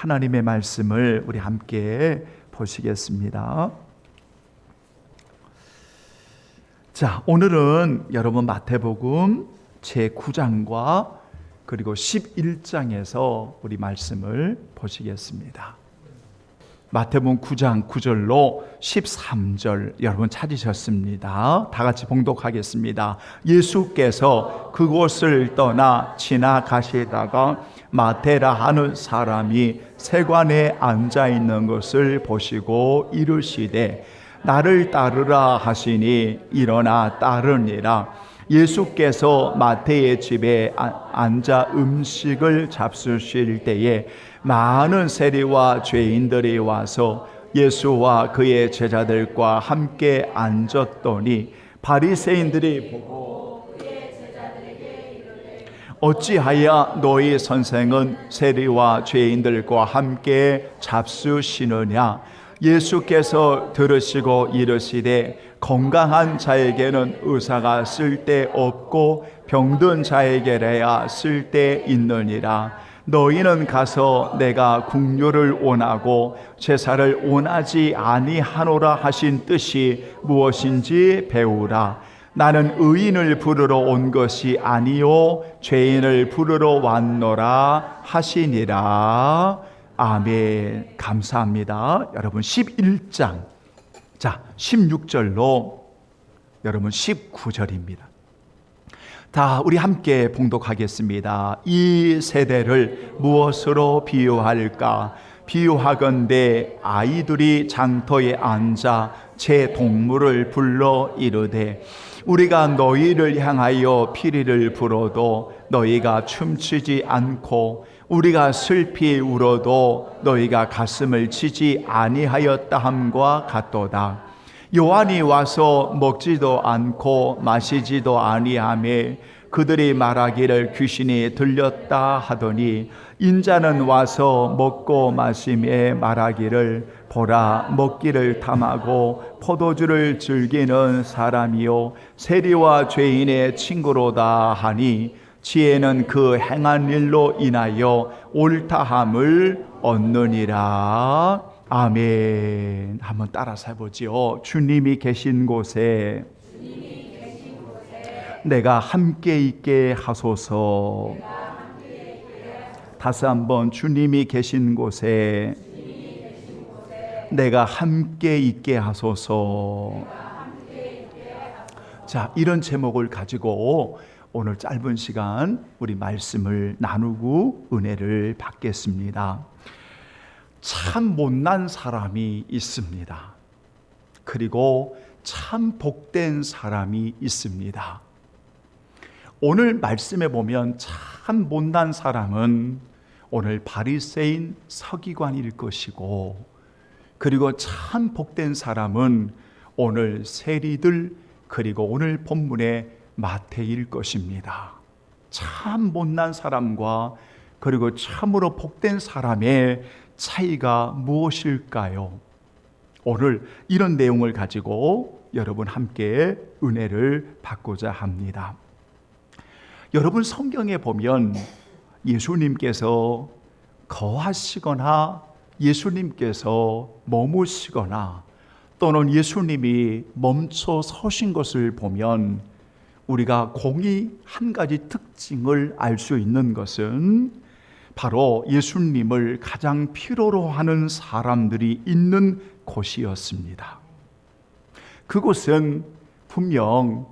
하나님의 말씀을 우리 함께 보시겠습니다. 자, 오늘은 여러분 마태복음 제9장과 그리고 11장에서 우리 말씀을 보시겠습니다. 마태복음 9장 9절로 13절 여러분 찾으셨습니다. 다 같이 봉독하겠습니다. 예수께서 그곳을 떠나 지나가시다가 마태라 하는 사람이 세관에 앉아 있는 것을 보시고 이르시되 나를 따르라 하시니 일어나 따르니라. 예수께서 마태의 집에 앉아 음식을 잡수실 때에 많은 세리와 죄인들이 와서 예수와 그의 제자들과 함께 앉았더니 바리새인들이 보고 그의 제자들에게 이르되 어찌하여 너희 선생은 세리와 죄인들과 함께 잡수시느냐. 예수께서 들으시고 이르시되 건강한 자에게는 의사가 쓸데없고 병든 자에게라야 쓸데있느니라. 너희는 가서 내가 긍휼을 원하고 제사를 원하지 아니하노라 하신 뜻이 무엇인지 배우라. 나는 의인을 부르러 온 것이 아니요 죄인을 부르러 왔노라 하시니라. 아멘. 감사합니다. 여러분 11장 자 16절로 여러분 19절입니다. 다 우리 함께 봉독하겠습니다. 이 세대를 무엇으로 비유할까? 비유하건대 아이들이 장터에 앉아 제 동물을 불러 이르되 우리가 너희를 향하여 피리를 불어도 너희가 춤추지 않고 우리가 슬피 울어도 너희가 가슴을 치지 아니하였다 함과 같도다. 요한이 와서 먹지도 않고 마시지도 아니하매 그들이 말하기를 귀신이 들렸다 하더니 인자는 와서 먹고 마시매 말하기를 보라 먹기를 탐하고 포도주를 즐기는 사람이요 세리와 죄인의 친구로다 하니 지혜는 그 행한 일로 인하여 옳다함을 얻느니라. 아멘. 한번 따라서 해보지요. 주님이 계신 곳에 내가 함께 있게 하소서. 다시 한번 주님이 계신 곳에 내가 함께 있게 하소서. 자, 이런 제목을 가지고 오늘 짧은 시간 우리 말씀을 나누고 은혜를 받겠습니다. 참 못난 사람이 있습니다. 그리고 참 복된 사람이 있습니다. 오늘 말씀에 보면 참 못난 사람은 오늘 바리새인 서기관일 것이고, 그리고 참 복된 사람은 오늘 세리들, 그리고 오늘 본문의 마태일 것입니다. 참 못난 사람과 그리고 참으로 복된 사람의 차이가 무엇일까요? 오늘 이런 내용을 가지고 여러분 함께 은혜를 받고자 합니다. 여러분 성경에 보면 예수님께서 거하시거나 예수님께서 머무시거나 또는 예수님이 멈춰 서신 것을 보면 우리가 공히 한 가지 특징을 알 수 있는 것은 바로 예수님을 가장 필요로 하는 사람들이 있는 곳이었습니다. 그곳은 분명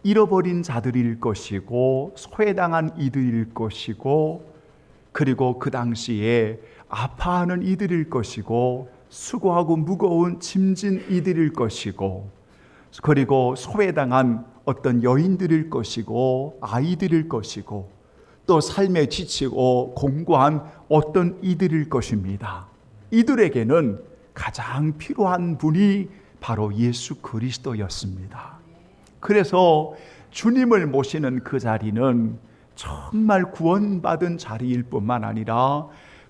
잃어버린 자들일 것이고 소외당한 이들일 것이고, 그리고 그 당시에 아파하는 이들일 것이고 수고하고 무거운 짐진 이들일 것이고, 그리고 소외당한 어떤 여인들일 것이고 아이들일 것이고, 또 삶에 지치고 공고한 어떤 이들일 것입니다. 이들에게는 가장 필요한 분이 바로 예수 그리스도였습니다. 그래서 주님을 모시는 그 자리는 정말 구원받은 자리일 뿐만 아니라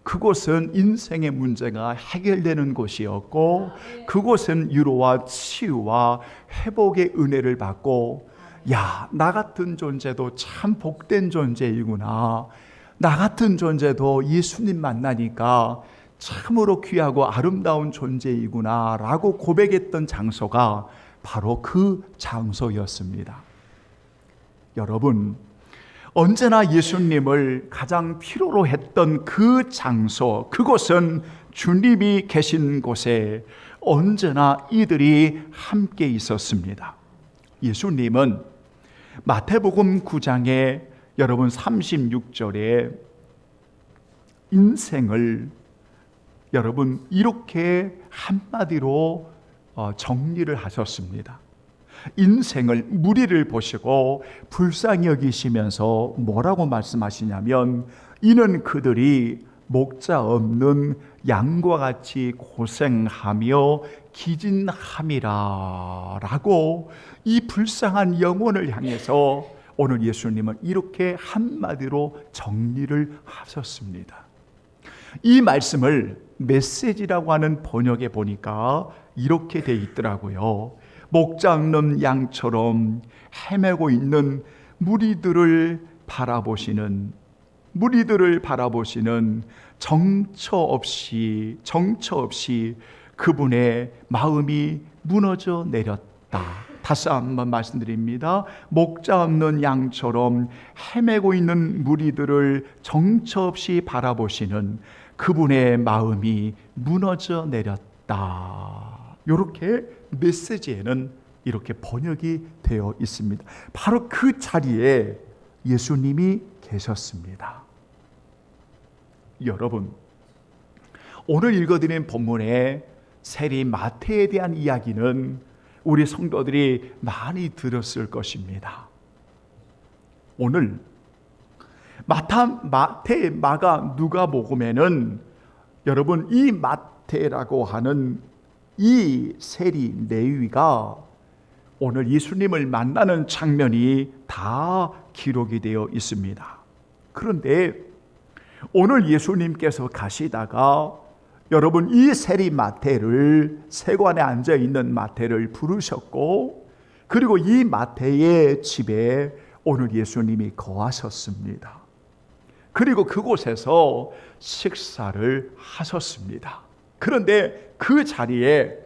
그곳은 인생의 문제가 해결되는 곳이었고, 그곳은 위로와 치유와 회복의 은혜를 받고, 야, 나 같은 존재도 참 복된 존재이구나, 나 같은 존재도 예수님 만나니까 참으로 귀하고 아름다운 존재이구나라고 고백했던 장소가 바로 그 장소였습니다. 여러분, 언제나 예수님을 가장 필요로 했던 그 장소, 그곳은 주님이 계신 곳에 언제나 이들이 함께 있었습니다. 예수님은 마태복음 9장에 여러분 36절에 인생을 여러분 이렇게 한마디로 정리를 하셨습니다. 인생을, 무리를 보시고 불쌍히 여기시면서 뭐라고 말씀하시냐면, 이는 그들이 목자 없는 양과 같이 고생하며 기진함이라 라고 이 불쌍한 영혼을 향해서 오늘 예수님은 이렇게 한마디로 정리를 하셨습니다. 이 말씀을 메시지라고 하는 번역에 보니까 이렇게 돼 있더라고요. 목자 없는 양처럼 헤매고 있는 무리들을 바라보시는 정처 없이 그분의 마음이 무너져 내렸다. 다시 한번 말씀드립니다. 목자 없는 양처럼 헤매고 있는 무리들을 정처 없이 바라보시는 그분의 마음이 무너져 내렸다. 이렇게 메시지에는 이렇게 번역이 되어 있습니다. 바로 그 자리에 예수님이 계셨습니다. 여러분, 오늘 읽어드린 본문의 세리 마태에 대한 이야기는 우리 성도들이 많이 들었을 것입니다. 오늘 마태, 마가, 누가복음에는 여러분 이 마태라고 하는 이 세리 레위가 오늘 예수님을 만나는 장면이 다 기록이 되어 있습니다. 그런데 오늘 예수님께서 가시다가 여러분 이 세리 마태를, 세관에 앉아 있는 마태를 부르셨고, 그리고 이 마태의 집에 오늘 예수님이 거하셨습니다. 그리고 그곳에서 식사를 하셨습니다. 그런데 그 자리에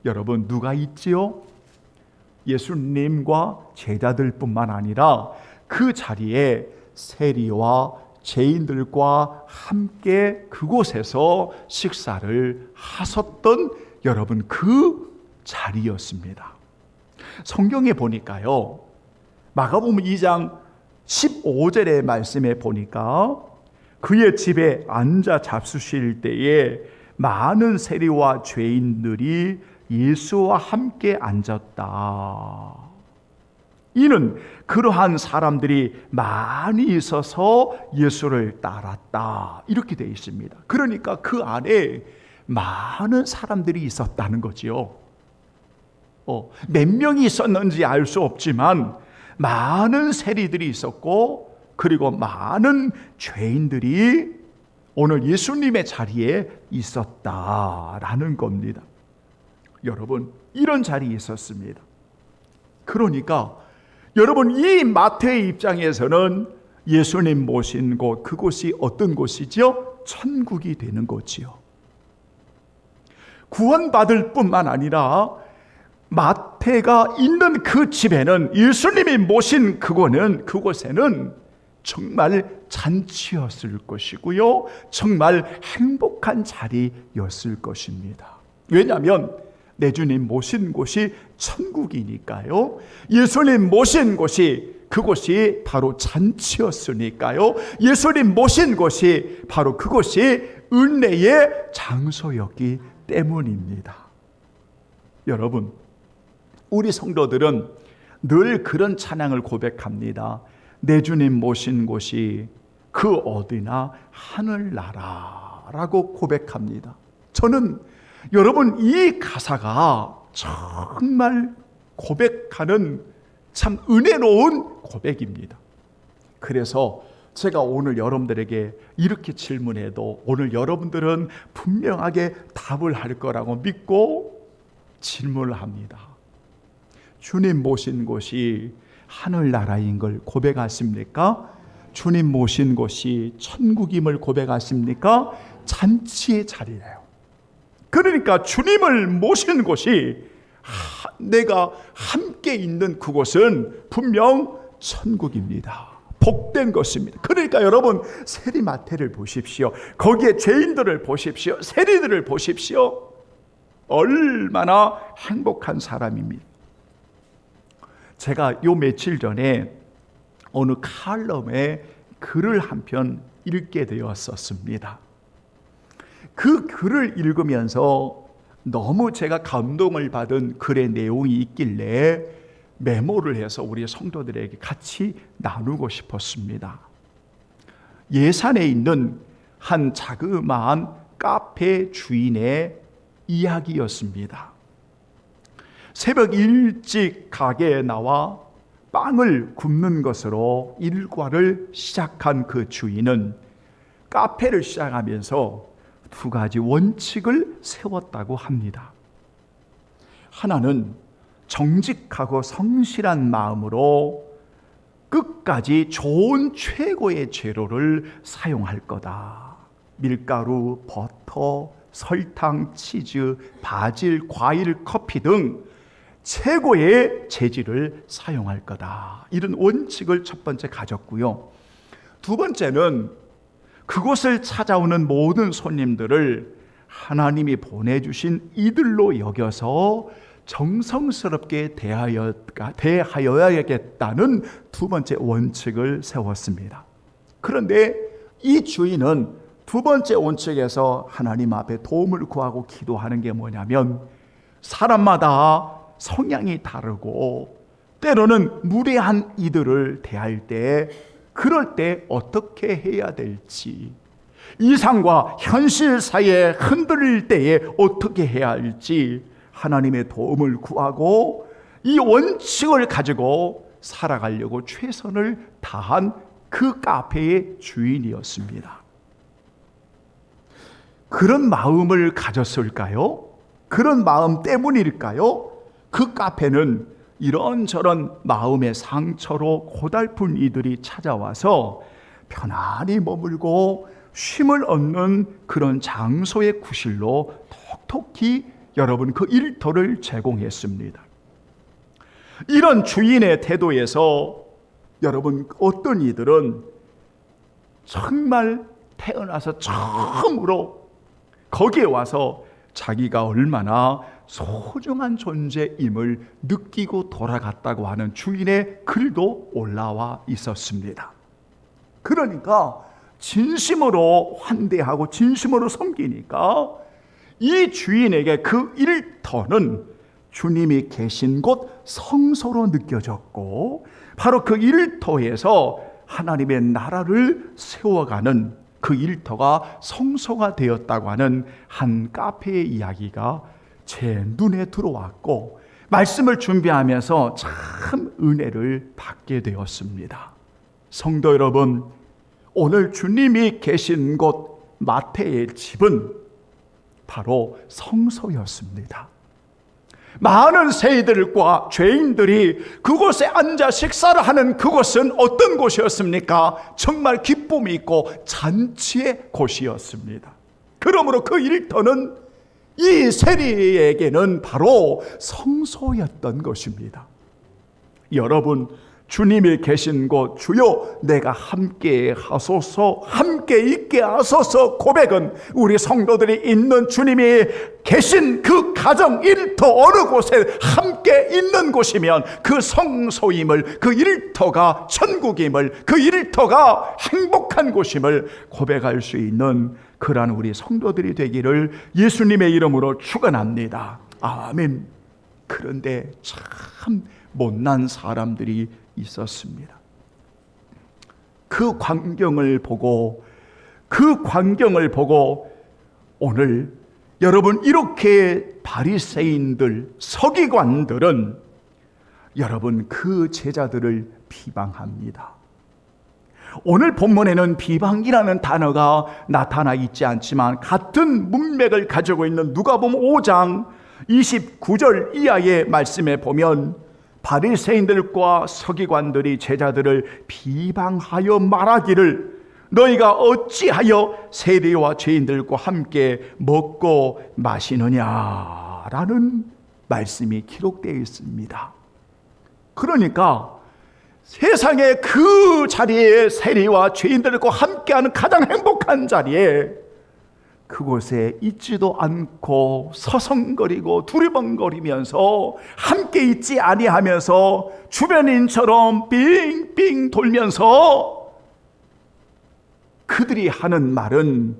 여러분 누가 있지요? 예수님과 제자들뿐만 아니라 그 자리에 세리와 죄인들과 함께 그곳에서 식사를 하셨던 여러분 그 자리였습니다. 성경에 보니까요, 마가복음 2장 15절의 말씀에 보니까 그의 집에 앉아 잡수실 때에 많은 세리와 죄인들이 예수와 함께 앉았다. 이는 그러한 사람들이 많이 있어서 예수를 따랐다. 이렇게 되어 있습니다. 그러니까 그 안에 많은 사람들이 있었다는 거지요. 몇 명이 있었는지 알 수 없지만 많은 세리들이 있었고, 그리고 많은 죄인들이 오늘 예수님의 자리에 있었다라는 겁니다. 여러분, 이런 자리에 있었습니다. 그러니까 여러분, 이 마태의 입장에서는 예수님 모신 곳, 그곳이 어떤 곳이지요? 천국이 되는 곳이요. 구원받을 뿐만 아니라 마태가 있는 그 집에는, 예수님이 모신 그곳에는 정말 잔치였을 것이고요, 정말 행복한 자리였을 것입니다. 왜냐하면 내 주님 모신 곳이 천국이니까요. 예수님 모신 곳이, 그곳이 바로 잔치였으니까요. 예수님 모신 곳이 바로 그곳이 은혜의 장소였기 때문입니다. 여러분, 우리 성도들은 늘 그런 찬양을 고백합니다. 내 주님 모신 곳이 그 어디나 하늘나라라고 고백합니다. 저는 여러분 이 가사가 정말 고백하는 참 은혜로운 고백입니다. 그래서 제가 오늘 여러분들에게 이렇게 질문해도 오늘 여러분들은 분명하게 답을 할 거라고 믿고 질문을 합니다. 주님 모신 곳이 하늘나라인 걸 고백하십니까? 주님 모신 곳이 천국임을 고백하십니까? 잔치의 자리예요. 그러니까 주님을 모신 곳이 내가 함께 있는 그곳은 분명 천국입니다. 복된 것입니다. 그러니까 여러분 세리마태를 보십시오. 거기에 죄인들을 보십시오. 세리들을 보십시오. 얼마나 행복한 사람입니다. 제가 요 며칠 전에 어느 칼럼에 글을 한 편 읽게 되었었습니다. 그 글을 읽으면서 너무 제가 감동을 받은 글의 내용이 있길래 메모를 해서 우리 성도들에게 같이 나누고 싶었습니다. 예산에 있는 한 자그마한 카페 주인의 이야기였습니다. 새벽 일찍 가게에 나와 빵을 굽는 것으로 일과를 시작한 그 주인은 카페를 시작하면서 두 가지 원칙을 세웠다고 합니다. 하나는 정직하고 성실한 마음으로 끝까지 좋은 최고의 재료를 사용할 거다. 밀가루, 버터, 설탕, 치즈, 바질, 과일, 커피 등 최고의 재질을 사용할 거다. 이런 원칙을 첫 번째 가졌고요. 두 번째는 그곳을 찾아오는 모든 손님들을 하나님이 보내주신 이들로 여겨서 정성스럽게 대하여야겠다는 두 번째 원칙을 세웠습니다. 그런데 이 주인은 두 번째 원칙에서 하나님 앞에 도움을 구하고 기도하는 게 뭐냐면, 사람마다 성향이 다르고 때로는 무례한 이들을 대할 때, 그럴 때 어떻게 해야 될지, 이상과 현실 사이에 흔들릴 때에 어떻게 해야 할지 하나님의 도움을 구하고 이 원칙을 가지고 살아가려고 최선을 다한 그 카페의 주인이었습니다. 그런 마음을 가졌을까요? 그런 마음 때문일까요? 그 카페는 이런저런 마음의 상처로 고달픈 이들이 찾아와서 편안히 머물고 쉼을 얻는 그런 장소의 구실로 톡톡히 여러분 그 일터를 제공했습니다. 이런 주인의 태도에서 여러분 어떤 이들은 정말 태어나서 처음으로 거기에 와서 자기가 얼마나 소중한 존재임을 느끼고 돌아갔다고 하는 주인의 글도 올라와 있었습니다. 그러니까 진심으로 환대하고 진심으로 섬기니까 이 주인에게 그 일터는 주님이 계신 곳 성소로 느껴졌고, 바로 그 일터에서 하나님의 나라를 세워가는 그 일터가 성소가 되었다고 하는 한 카페의 이야기가 제 눈에 들어왔고, 말씀을 준비하면서 참 은혜를 받게 되었습니다. 성도 여러분, 오늘 주님이 계신 곳 마태의 집은 바로 성소였습니다. 많은 세리들과 죄인들이 그곳에 앉아 식사를 하는 그곳은 어떤 곳이었습니까? 정말 기쁨이 있고 잔치의 곳이었습니다. 그러므로 그 일터는 이 세리에게는 바로 성소였던 것입니다. 여러분, 주님이 계신 곳, 주여 내가 함께 하소서, 함께 있게 하소서 고백은 우리 성도들이 있는 주님이 계신 그 가정 일터 어느 곳에 함께 있는 곳이면 그 성소임을, 그 일터가 천국임을, 그 일터가 행복한 곳임을 고백할 수 있는 그러한 우리 성도들이 되기를 예수님의 이름으로 축원합니다. 아멘. 그런데 참 못난 사람들이 있었습니다. 그 광경을 보고 오늘 여러분 이렇게 바리새인들, 서기관들은 여러분 그 제자들을 비방합니다. 오늘 본문에는 비방이라는 단어가 나타나 있지 않지만 같은 문맥을 가지고 있는 누가복음 5장 29절 이하의 말씀에 보면 바리새인들과 서기관들이 제자들을 비방하여 말하기를 너희가 어찌하여 세리와 죄인들과 함께 먹고 마시느냐라는 말씀이 기록되어 있습니다. 그러니까 세상의 그 자리에 세리와 죄인들과 함께하는 가장 행복한 자리에 그곳에 있지도 않고 서성거리고 두리번거리면서 함께 있지 아니하면서 주변인처럼 빙빙 돌면서 그들이 하는 말은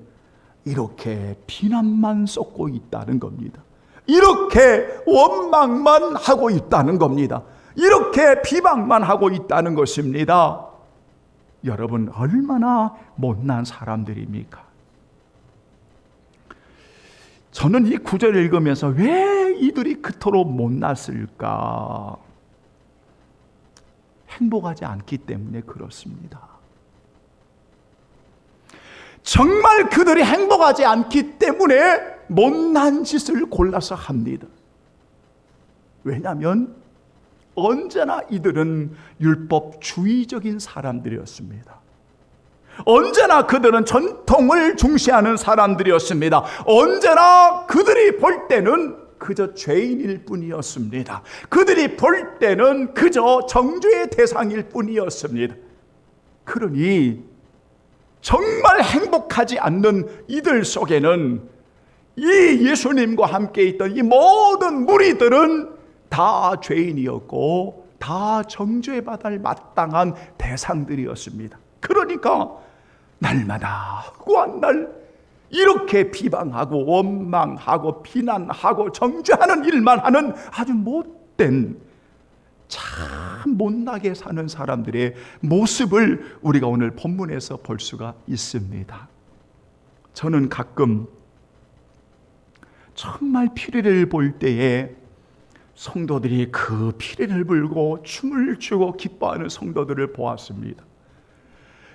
이렇게 비난만 쏟고 있다는 겁니다. 이렇게 원망만 하고 있다는 겁니다. 이렇게 비방만 하고 있다는 것입니다. 여러분, 얼마나 못난 사람들입니까? 저는 이 구절을 읽으면서 왜 이들이 그토록 못났을까? 행복하지 않기 때문에 그렇습니다. 정말 그들이 행복하지 않기 때문에 못난 짓을 골라서 합니다. 왜냐하면 언제나 이들은 율법주의적인 사람들이었습니다. 언제나 그들은 전통을 중시하는 사람들이었습니다. 언제나 그들이 볼 때는 그저 죄인일 뿐이었습니다. 그들이 볼 때는 그저 정죄의 대상일 뿐이었습니다. 그러니 정말 행복하지 않는 이들 속에는 이 예수님과 함께 있던 이 모든 무리들은 다 죄인이었고 다 정죄받을 마땅한 대상들이었습니다. 그러니까 날마다 구한날 이렇게 비방하고 원망하고 비난하고 정죄하는 일만 하는 아주 못된, 참 못나게 사는 사람들의 모습을 우리가 오늘 본문에서 볼 수가 있습니다. 저는 가끔 정말 피리를 볼 때에 성도들이 그 피리를 불고 춤을 추고 기뻐하는 성도들을 보았습니다.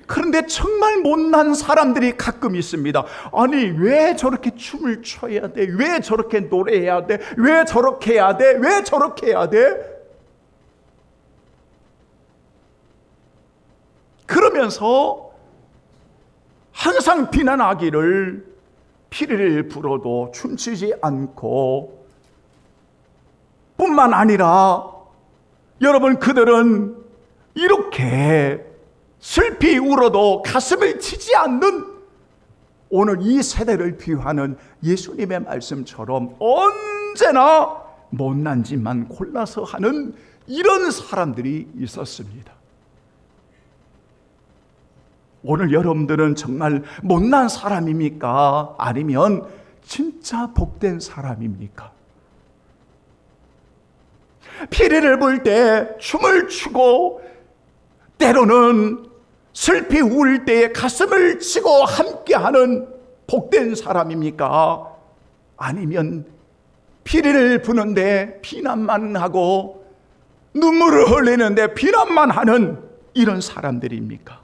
그런데 정말 못난 사람들이 가끔 있습니다. 아니, 왜 저렇게 춤을 춰야 돼? 왜 저렇게 노래해야 돼? 왜 저렇게 해야 돼? 왜 저렇게 해야 돼? 그러면서 항상 비난하기를 피리를 불어도 춤추지 않고, 뿐만 아니라 여러분, 그들은 이렇게 슬피 울어도 가슴을 치지 않는, 오늘 이 세대를 비유하는 예수님의 말씀처럼 언제나 못난 짓만 골라서 하는 이런 사람들이 있었습니다. 오늘 여러분들은 정말 못난 사람입니까? 아니면 진짜 복된 사람입니까? 피리를 불 때 춤을 추고 때로는 슬피 울 때에 가슴을 치고 함께하는 복된 사람입니까? 아니면 피리를 부는데 비난만 하고 눈물을 흘리는데 비난만 하는 이런 사람들입니까?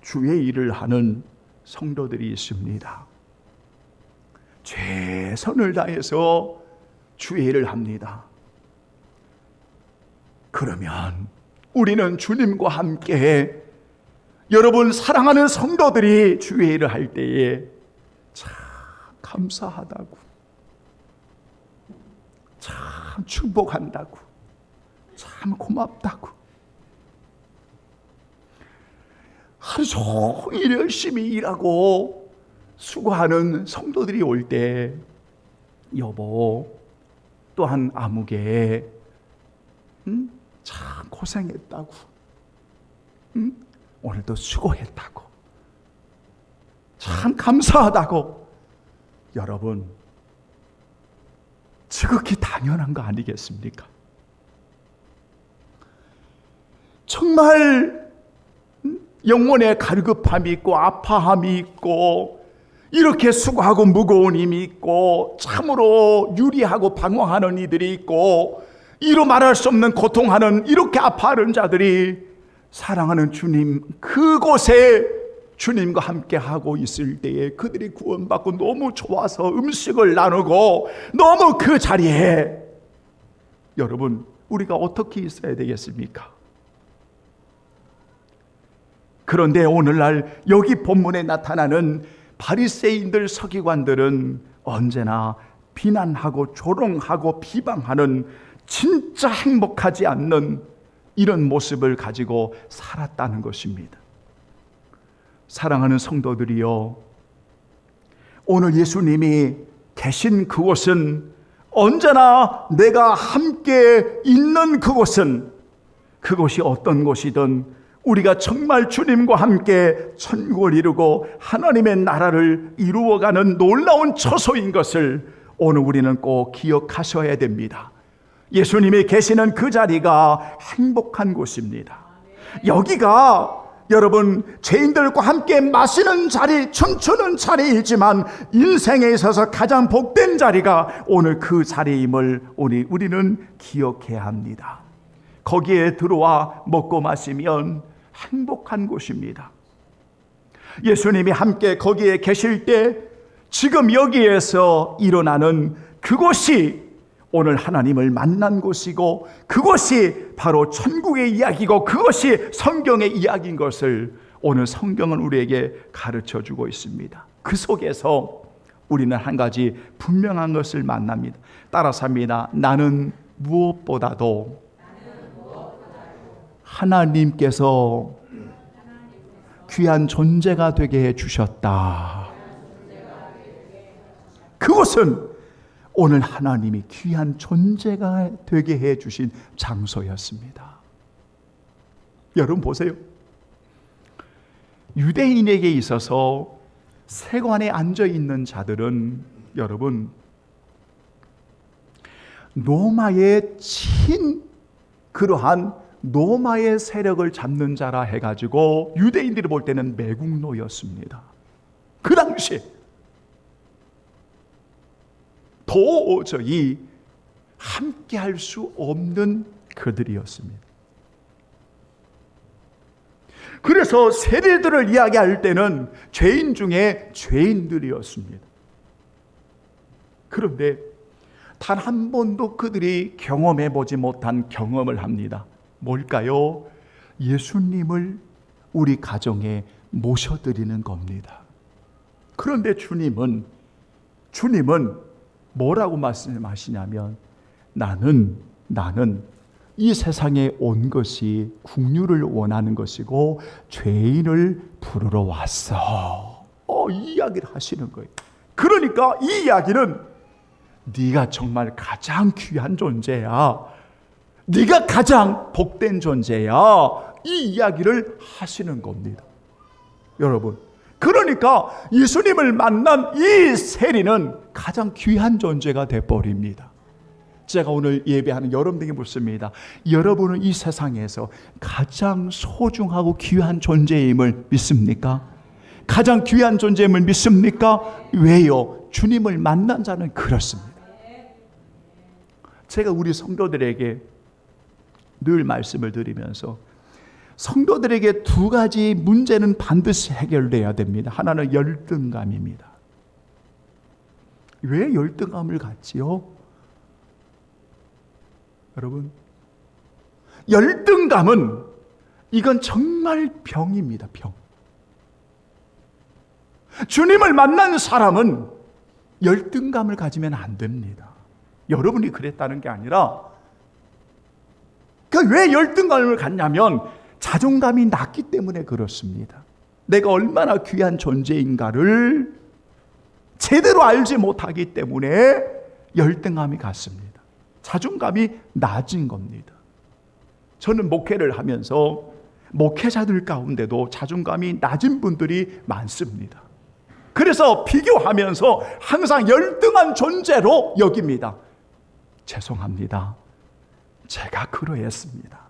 주의 일을 하는 성도들이 있습니다. 최선을 다해서 주의 일을 합니다. 그러면 우리는 주님과 함께, 여러분 사랑하는 성도들이 주의 일을 할 때에 참 감사하다고, 참 축복한다고, 참 고맙다고, 하루 종일 열심히 일하고 수고하는 성도들이 올 때, 여보 또한 아무개 참 고생했다고, 오늘도 수고했다고, 참 감사하다고, 여러분 지극히 당연한 거 아니겠습니까? 정말 영혼의 갈급함이 있고 아파함이 있고 이렇게 수고하고 무거운 힘이 있고 참으로 유리하고 방황하는 이들이 있고 이루 말할 수 없는 고통하는, 이렇게 아파하는 자들이 사랑하는 주님 그곳에 주님과 함께 하고 있을 때에 그들이 구원받고 너무 좋아서 음식을 나누고 너무 그 자리에, 여러분 우리가 어떻게 있어야 되겠습니까? 그런데 오늘날 여기 본문에 나타나는 바리새인들, 서기관들은 언제나 비난하고 조롱하고 비방하는, 진짜 행복하지 않는 이런 모습을 가지고 살았다는 것입니다. 사랑하는 성도들이요, 오늘 예수님이 계신 그곳은, 언제나 내가 함께 있는 그곳이 어떤 곳이든 우리가 정말 주님과 함께 천국을 이루고 하나님의 나라를 이루어가는 놀라운 처소인 것을 오늘 우리는 꼭 기억하셔야 됩니다. 예수님이 계시는 그 자리가 행복한 곳입니다. 여기가 여러분 죄인들과 함께 마시는 자리, 춤추는 자리이지만 인생에 있어서 가장 복된 자리가 오늘 그 자리임을 우리는 기억해야 합니다. 거기에 들어와 먹고 마시면 행복한 곳입니다. 예수님이 함께 거기에 계실 때 지금 여기에서 일어나는 그곳이 오늘 하나님을 만난 곳이고, 그것이 바로 천국의 이야기고, 그것이 성경의 이야기인 것을 오늘 성경은 우리에게 가르쳐 주고 있습니다. 그 속에서 우리는 한 가지 분명한 것을 만납니다. 따라서 합니다. 나는 무엇보다도 하나님께서 귀한 존재가 되게 해 주셨다. 그것은 오늘 하나님이 귀한 존재가 되게 해 주신 장소였습니다. 여러분 보세요. 유대인에게 있어서 세관에 앉아 있는 자들은 여러분 로마의 그러한 로마의 세력을 잡는 자라 해가지고 유대인들이 볼 때는 매국노였습니다. 그 당시에 도저히 함께 할 수 없는 그들이었습니다. 그래서 세리들을 이야기할 때는 죄인 중에 죄인들이었습니다. 그런데 단 한 번도 그들이 경험해 보지 못한 경험을 합니다. 뭘까요? 예수님을 우리 가정에 모셔드리는 겁니다. 그런데 주님은 뭐라고 말씀하시냐면 나는 이 세상에 온 것이 긍휼을 원하는 것이고 죄인을 부르러 왔어. 이 이야기를 하시는 거예요. 그러니까 이 이야기는 네가 정말 가장 귀한 존재야. 네가 가장 복된 존재야. 이 이야기를 하시는 겁니다. 여러분, 그러니까 예수님을 만난 이 세리는 가장 귀한 존재가 되어버립니다. 제가 오늘 예배하는 여러분에게 묻습니다. 여러분은 이 세상에서 가장 소중하고 귀한 존재임을 믿습니까? 가장 귀한 존재임을 믿습니까? 왜요? 주님을 만난 자는 그렇습니다. 제가 우리 성도들에게 늘 말씀을 드리면서 성도들에게 두 가지 문제는 반드시 해결돼야 됩니다. 하나는 열등감입니다. 왜 열등감을 갖지요? 여러분, 열등감은 이건 정말 병입니다. 병. 주님을 만난 사람은 열등감을 가지면 안 됩니다. 여러분이 그랬다는 게 아니라 왜 열등감을 갖냐면 자존감이 낮기 때문에 그렇습니다. 내가 얼마나 귀한 존재인가를 제대로 알지 못하기 때문에 열등감이 갔습니다. 자존감이 낮은 겁니다. 저는 목회를 하면서 목회자들 가운데도 자존감이 낮은 분들이 많습니다. 그래서 비교하면서 항상 열등한 존재로 여깁니다. 죄송합니다. 제가 그러했습니다.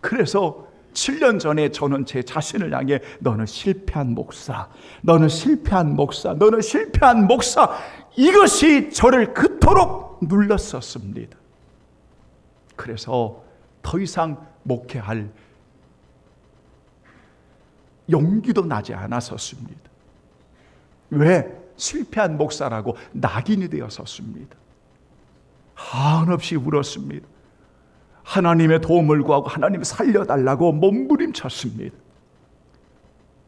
그래서 7년 전에 저는 제 자신을 향해 너는 실패한 목사, 너는 실패한 목사, 너는 실패한 목사, 이것이 저를 그토록 눌렀었습니다. 그래서 더 이상 목회할 용기도 나지 않았었습니다. 왜? 실패한 목사라고 낙인이 되었었습니다. 한없이 울었습니다. 하나님의 도움을 구하고 하나님 살려달라고 몸부림쳤습니다.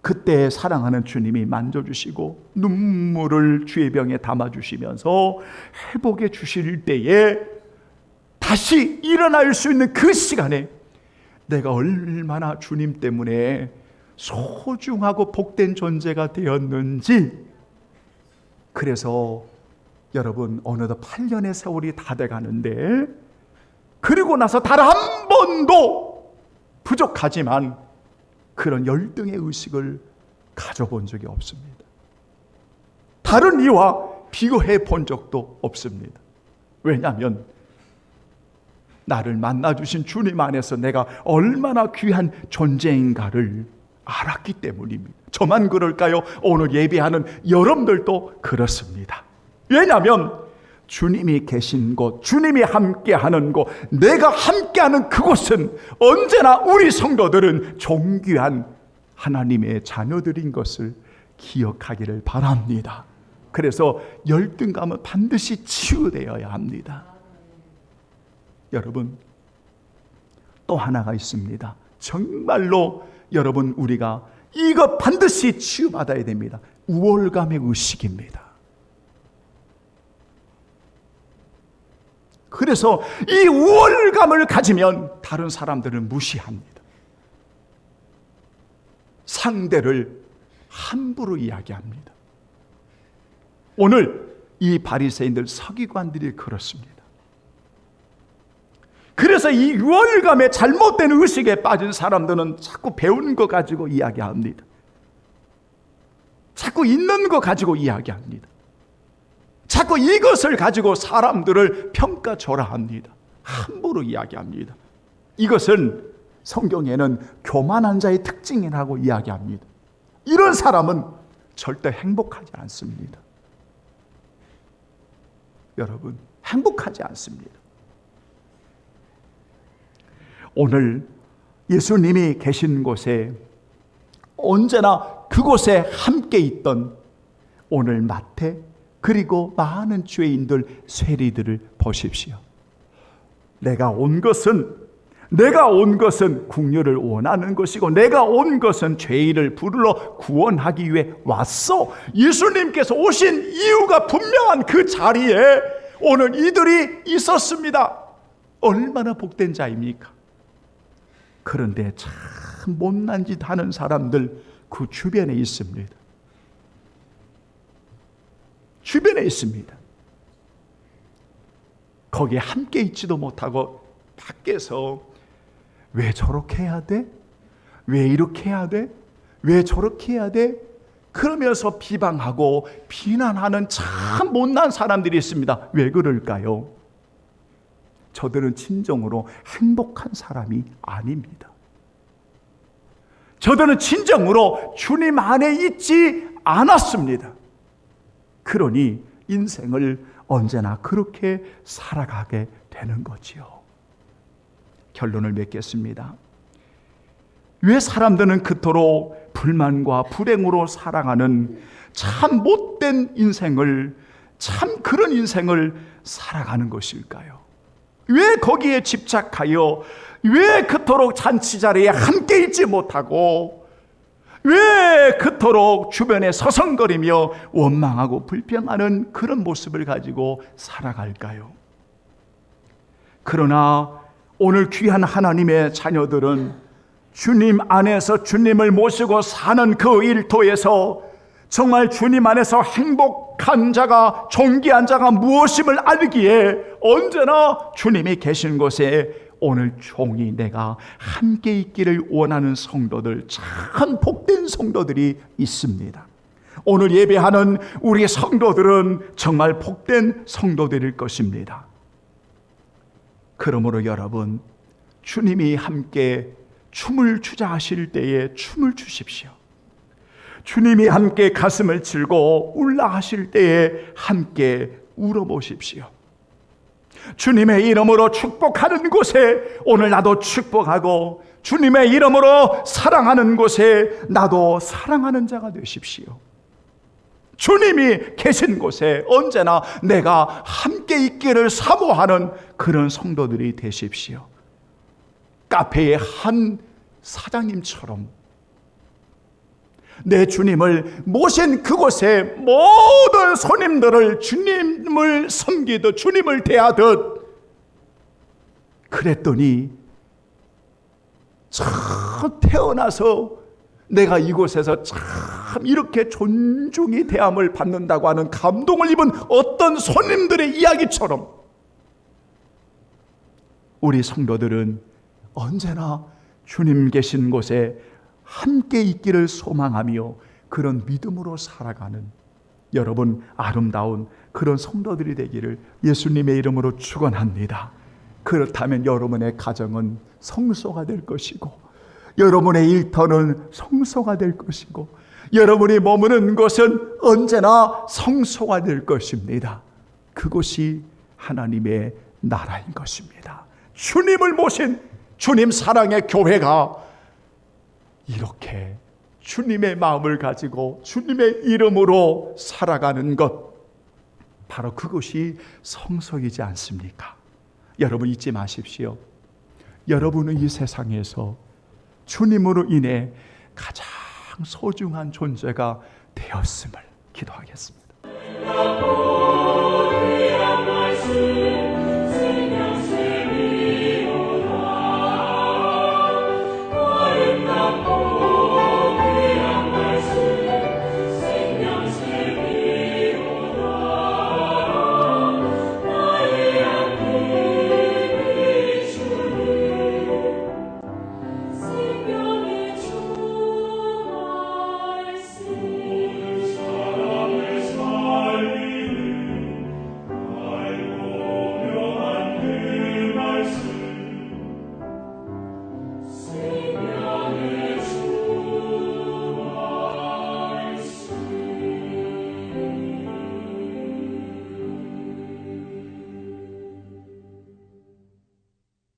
그때 사랑하는 주님이 만져주시고 눈물을 주의 병에 담아주시면서 회복해 주실 때에 다시 일어날 수 있는 그 시간에 내가 얼마나 주님 때문에 소중하고 복된 존재가 되었는지. 그래서 여러분, 어느덧 8년의 세월이 다 돼가는데, 그리고 나서 단 한 번도 부족하지만 그런 열등의 의식을 가져본 적이 없습니다. 다른 이와 비교해 본 적도 없습니다. 왜냐하면 나를 만나주신 주님 안에서 내가 얼마나 귀한 존재인가를 알았기 때문입니다. 저만 그럴까요? 오늘 예배하는 여러분들도 그렇습니다. 왜냐하면 주님이 계신 곳, 주님이 함께하는 곳, 내가 함께하는 그곳은 언제나 우리 성도들은 존귀한 하나님의 자녀들인 것을 기억하기를 바랍니다. 그래서 열등감은 반드시 치유되어야 합니다. 여러분, 또 하나가 있습니다. 정말로 여러분, 우리가 이거 반드시 치유받아야 됩니다. 우월감의 의식입니다. 그래서 이 우월감을 가지면 다른 사람들을 무시합니다. 상대를 함부로 이야기합니다. 오늘 이 바리새인들, 서기관들이 그렇습니다. 그래서 이 우월감에 잘못된 의식에 빠진 사람들은 자꾸 배운 거 가지고 이야기합니다. 자꾸 있는 거 가지고 이야기합니다. 자꾸 이것을 가지고 사람들을 평가절하합니다. 함부로 이야기합니다. 이것은 성경에는 교만한 자의 특징이라고 이야기합니다. 이런 사람은 절대 행복하지 않습니다. 여러분, 행복하지 않습니다. 오늘 예수님이 계신 곳에 언제나 그곳에 함께 있던 오늘 마태, 그리고 많은 죄인들, 세리들을 보십시오. 내가 온 것은 긍휼을 원하는 것이고 내가 온 것은 죄인을 부르러 구원하기 위해 왔어. 예수님께서 오신 이유가 분명한 그 자리에 오늘 이들이 있었습니다. 얼마나 복된 자입니까? 그런데 참 못난 짓 하는 사람들 그 주변에 있습니다. 주변에 있습니다. 거기에 함께 있지도 못하고 밖에서 왜 저렇게 해야 돼? 왜 이렇게 해야 돼? 왜 저렇게 해야 돼? 그러면서 비방하고 비난하는 참 못난 사람들이 있습니다. 왜 그럴까요? 저들은 진정으로 행복한 사람이 아닙니다. 저들은 진정으로 주님 안에 있지 않았습니다. 그러니 인생을 언제나 그렇게 살아가게 되는 거지요. 결론을 맺겠습니다. 왜 사람들은 그토록 불만과 불행으로 살아가는 참 못된 인생을, 참 그런 인생을 살아가는 것일까요? 왜 거기에 집착하여, 왜 그토록 잔치 자리에 함께 있지 못하고, 왜 그토록 주변에 서성거리며 원망하고 불평하는 그런 모습을 가지고 살아갈까요? 그러나 오늘 귀한 하나님의 자녀들은 주님 안에서 주님을 모시고 사는 그 일터에서 정말 주님 안에서 행복한 자가, 존귀한 자가 무엇임을 알기에 언제나 주님이 계신 곳에 오늘 종이 내가 함께 있기를 원하는 성도들, 참 복된 성도들이 있습니다. 오늘 예배하는 우리 성도들은 정말 복된 성도들일 것입니다. 그러므로 여러분, 주님이 함께 춤을 추자 하실 때에 춤을 추십시오. 주님이 함께 가슴을 치고 울라 하실 때에 함께 울어보십시오. 주님의 이름으로 축복하는 곳에 오늘 나도 축복하고, 주님의 이름으로 사랑하는 곳에 나도 사랑하는 자가 되십시오. 주님이 계신 곳에 언제나 내가 함께 있기를 사모하는 그런 성도들이 되십시오. 카페의 한 사장님처럼 내 주님을 모신 그곳에 모든 손님들을 주님을 섬기듯 주님을 대하듯 그랬더니 참 태어나서 내가 이곳에서 참 이렇게 존중이 대함을 받는다고 하는 감동을 입은 어떤 손님들의 이야기처럼 우리 성도들은 언제나 주님 계신 곳에 함께 있기를 소망하며 그런 믿음으로 살아가는 여러분 아름다운 그런 성도들이 되기를 예수님의 이름으로 축원합니다. 그렇다면 여러분의 가정은 성소가 될 것이고 여러분의 일터는 성소가 될 것이고 여러분이 머무는 곳은 언제나 성소가 될 것입니다. 그곳이 하나님의 나라인 것입니다. 주님을 모신 주님 사랑의 교회가 이렇게 주님의 마음을 가지고 주님의 이름으로 살아가는 것, 바로 그것이 성소이지 않습니까? 여러분 잊지 마십시오. 여러분은 이 세상에서 주님으로 인해 가장 소중한 존재가 되었음을 기도하겠습니다.